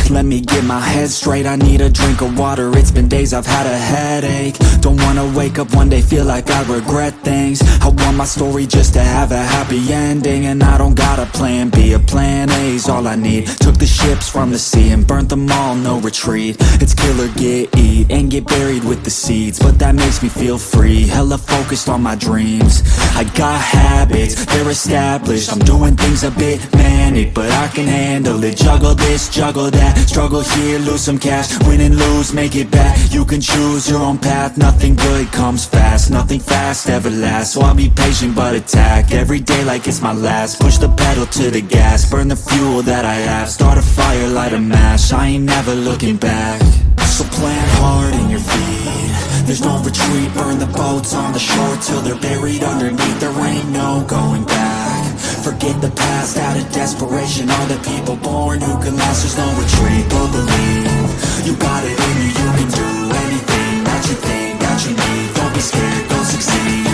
let me get my head straight. I need a drink of water, it's been days I've had a headache. Don't wanna wake up one day, feel like I regret things. I want my story just to have a happy ending, and I don't got a plan B, a plan A's all I need. Took the ships from the sea and burnt them all, no retreat. It's kill or get, eat, and get buried with the seeds, but that makes me feel free, hella focused on my dreams. I got habits, they're established, I'm doing things a bit manic, but I can handle it. Juggle this, juggle that, struggle here, lose some cash, win and lose, make it back. You can choose your own path, nothing good comes fast, nothing fast ever lasts, so I'll be patient but attack every day like it's my last. Push the pedal to the gas, burn the fuel that I have, start a fire, light a match, I ain't never looking back. So plant hard in your feet, there's no retreat, burn the boats on the shore till they're buried underneath, there ain't no going back. Forget the past out of desperation, all the people born who can last, there's no retreat, but believe you got it in you, you can do anything that you think that you need. Don't be scared, go succeed.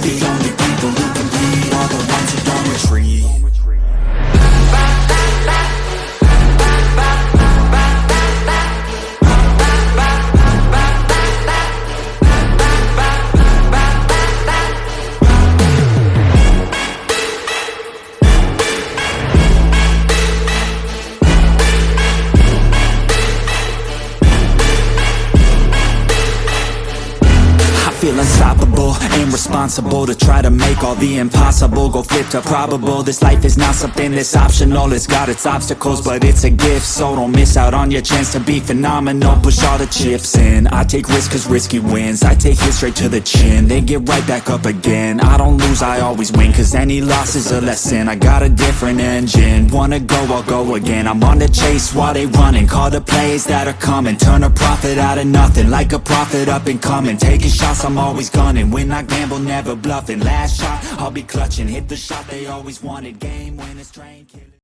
The only people who compete are the ones who don't retreat. Feel unstoppable, ain't responsible to try to make all the impossible go flip to probable. This life is not something that's optional, it's got its obstacles, but it's a gift, so don't miss out on your chance to be phenomenal. Push all the chips in, I take risks cause risky wins, I take it straight to the chin, then get right back up again. I don't lose, I always win, cause any loss is a lesson. I got a different engine, wanna go, I'll go again. I'm on the chase while they running, call the plays that are coming, turn a profit out of nothing, like a prophet up and coming, taking shots, I'm always gunning. When I gamble, never bluffing. Last shot, I'll be clutching. Hit the shot they always wanted. Game winners, train killers.